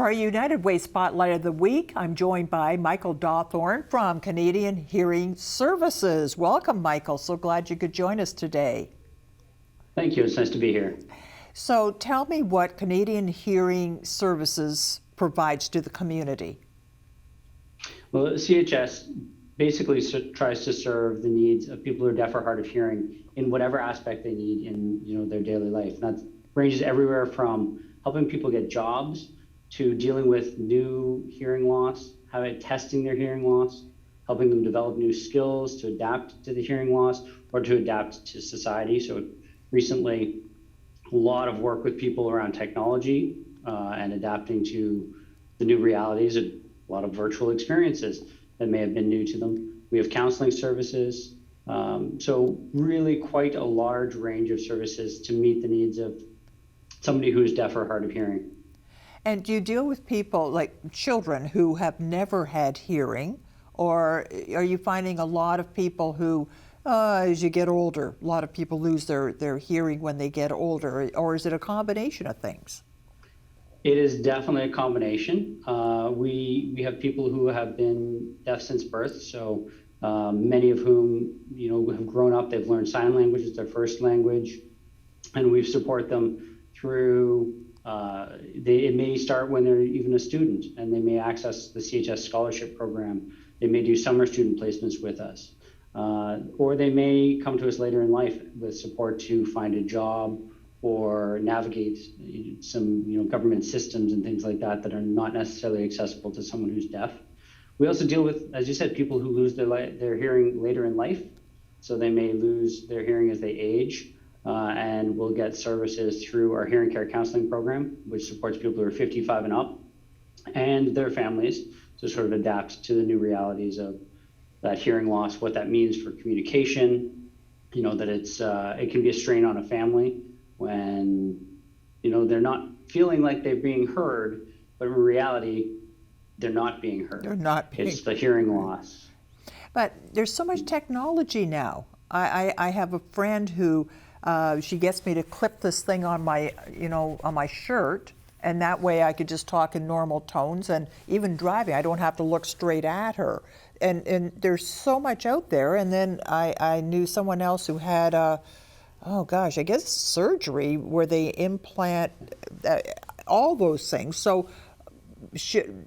For our United Way Spotlight of the Week, I'm joined by Michael Dawthorne from Canadian Hearing Services. Welcome, Michael. So glad you could join us today. Thank you. It's nice to be here. So tell me what Canadian Hearing Services provides to the community. Well, CHS basically tries to serve the needs of people who are deaf or hard of hearing in whatever aspect they need in their daily life. And that ranges everywhere from helping people get jobs to dealing with new hearing loss, testing their hearing loss, helping them develop new skills to adapt to the hearing loss or to adapt to society. So recently, a lot of work with people around technology and adapting to the new realities, a lot of virtual experiences that may have been new to them. We have counseling services. So really quite a large range of services to meet the needs of somebody who is deaf or hard of hearing. And do you deal with people like children who have never had hearing, or are you finding a lot of people who, as you get older, a lot of people lose their hearing when they get older, or is it a combination of things? It is definitely a combination. We have people who have been deaf since birth, so many of whom have grown up. They've learned sign language as their first language, and we support them through. It may start when they're even a student, and they may access the CHS scholarship program. They may do summer student placements with us, or they may come to us later in life with support to find a job or navigate some government systems and things like that are not necessarily accessible to someone who's deaf. We also deal with, as you said, people who lose their hearing later in life. So they may lose their hearing as they age, and we'll get services through our hearing care counseling program, which supports people who are 55 and up and their families to sort of adapt to the new realities of that hearing loss, what that means for communication, that it can be a strain on a family when they're not feeling like they're being heard, but in reality they're not being heard. It's the hearing loss. But there's so much technology now. I have a friend who she gets me to clip this thing on my shirt, and that way I could just talk in normal tones, and even driving I don't have to look straight at her. And there's so much out there. And then I knew someone else who had I guess surgery where they implant all those things. So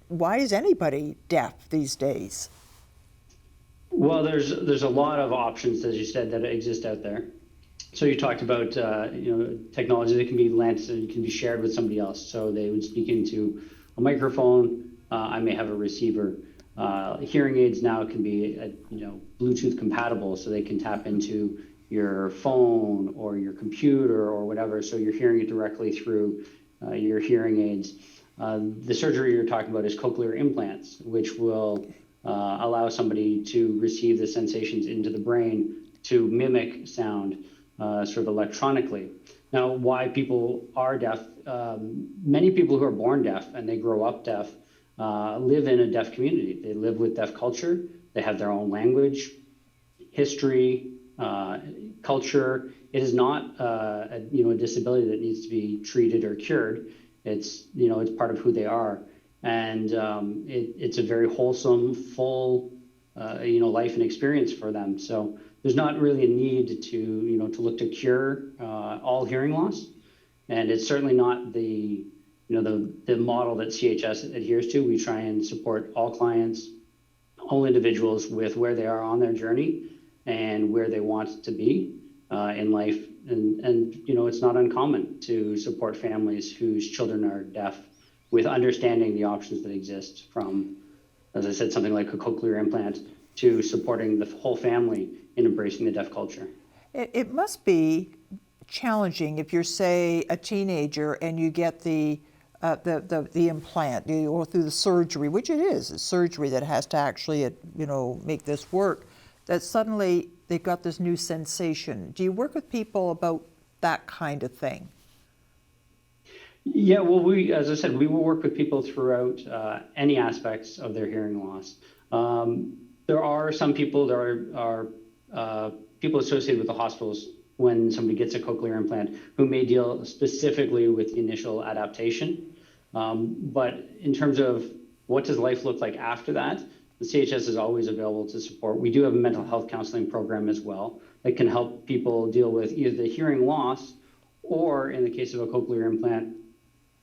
why is anybody deaf these days? Well, there's a lot of options, as you said, that exist out there. So you talked about technology that can be lent and can be shared with somebody else. So they would speak into a microphone. I may have a receiver. Hearing aids now can be Bluetooth compatible, so they can tap into your phone or your computer or whatever. So you're hearing it directly through your hearing aids. The surgery you're talking about is cochlear implants, which will allow somebody to receive the sensations into the brain to mimic sound sort of electronically. Now, why people are deaf, many people who are born deaf and they grow up deaf live in a deaf community. They live with deaf culture. They have their own language, history, culture. It is not a disability that needs to be treated or cured. It's part of who they are. And it's a very wholesome, full, life and experience for them. So there's not really a need to look to cure all hearing loss, and it's certainly not the model that CHS adheres to. We try and support all clients, all individuals with where they are on their journey and where they want to be in life. And it's not uncommon to support families whose children are deaf with understanding the options that exist, from, as I said, something like a cochlear implant to supporting the whole family in embracing the deaf culture. It must be challenging if you're, say, a teenager and you get the implant, you go through the surgery, which it is a surgery that has to actually, make this work, that suddenly they've got this new sensation. Do you work with people about that kind of thing? Yeah, well, as I said, we will work with people throughout any aspects of their hearing loss. There are some people, there are people associated with the hospitals when somebody gets a cochlear implant who may deal specifically with the initial adaptation. But in terms of what does life look like after that, the CHS is always available to support. We do have a mental health counseling program as well that can help people deal with either the hearing loss or, in the case of a cochlear implant,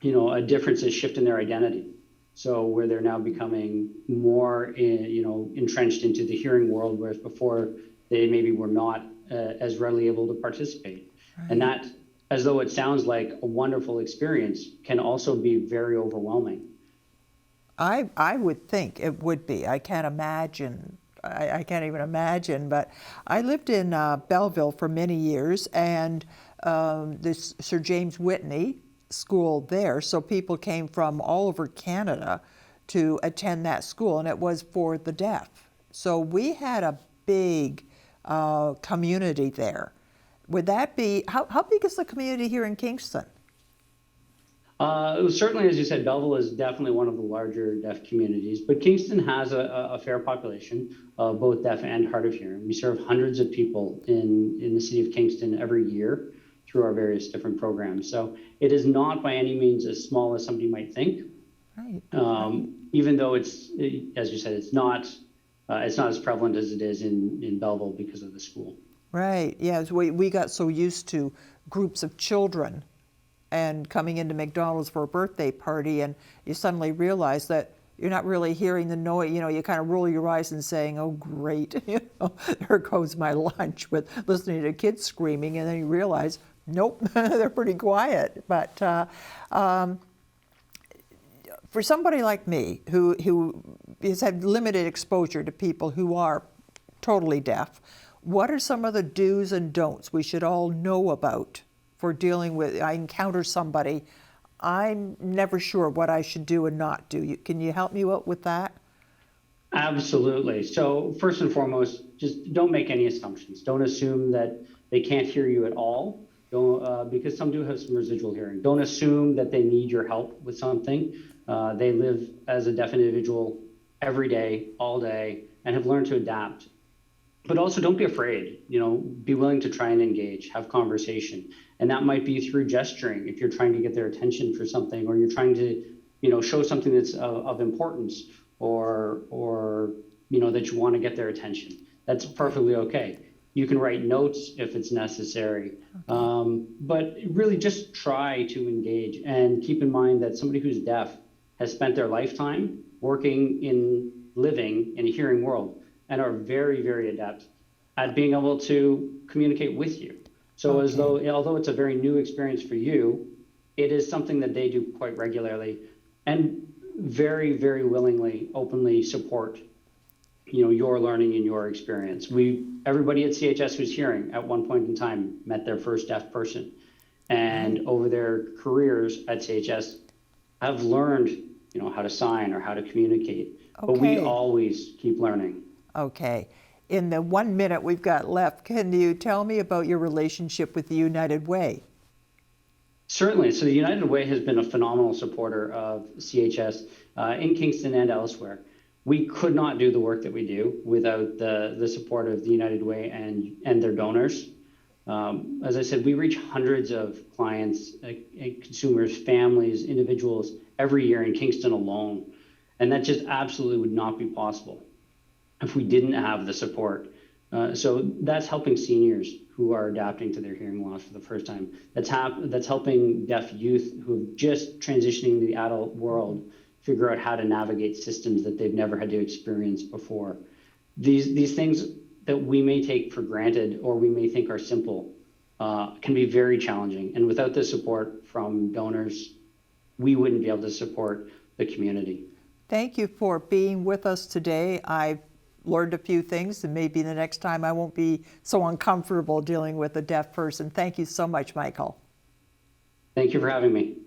a difference, a shift in their identity. So where they're now becoming more, entrenched into the hearing world, whereas before they maybe were not as readily able to participate. Right. And that, as though it sounds like a wonderful experience, can also be very overwhelming. I would think it would be. I can't imagine. I can't even imagine. But I lived in Belleville for many years, and this Sir James Whitney school there. So people came from all over Canada to attend that school, and it was for the deaf. So we had a big community there. Would that be, how big is the community here in Kingston? Certainly, as you said, Belleville is definitely one of the larger deaf communities, but Kingston has a fair population of both deaf and hard of hearing. We serve hundreds of people in the city of Kingston every year through our various different programs. So it is not by any means as small as somebody might think. Right. Even though it's, as you said, it's not as prevalent as it is in Belleville because of the school. Right. Yeah. We got so used to groups of children and coming into McDonald's for a birthday party, and you suddenly realize that you're not really hearing the noise. You kind of roll your eyes and saying, "Oh, great! There goes my lunch," with listening to kids screaming, and then you realize, nope, they're pretty quiet. But for somebody like me who has had limited exposure to people who are totally deaf, what are some of the do's and don'ts we should all know about for dealing with? I encounter somebody, I'm never sure what I should do and not do. Can you help me out with that? Absolutely. So first and foremost, just don't make any assumptions. Don't assume that they can't hear you at all. Because some do have some residual hearing. Don't assume that they need your help with something. They live as a deaf individual every day, all day, and have learned to adapt. But also don't be afraid, be willing to try and engage, have conversation. And that might be through gesturing if you're trying to get their attention for something, or you're trying to, show something that's of importance, or that you want to get their attention. That's perfectly okay. You can write notes if it's necessary, but really just try to engage, and keep in mind that somebody who's deaf has spent their lifetime living in a hearing world, and are very, very adept at being able to communicate with you. So as though, although it's a very new experience for you, it is something that they do quite regularly, and very, very willingly, openly support your learning and your experience. Everybody at CHS who's hearing at one point in time met their first deaf person, and over their careers at CHS have learned, how to sign or how to communicate. But we always keep learning. Okay. In the 1 minute we've got left, can you tell me about your relationship with the United Way? Certainly. So the United Way has been a phenomenal supporter of CHS in Kingston and elsewhere. We could not do the work that we do without the support of the United Way and their donors. As I said, we reach hundreds of clients, consumers, families, individuals every year in Kingston alone. And that just absolutely would not be possible if we didn't have the support. So that's helping seniors who are adapting to their hearing loss for the first time. That's helping deaf youth who are just transitioning to the adult world figure out how to navigate systems that they've never had to experience before. These things that we may take for granted or we may think are simple can be very challenging. And without the support from donors, we wouldn't be able to support the community. Thank you for being with us today. I've learned a few things, and maybe the next time I won't be so uncomfortable dealing with a deaf person. Thank you so much, Michael. Thank you for having me.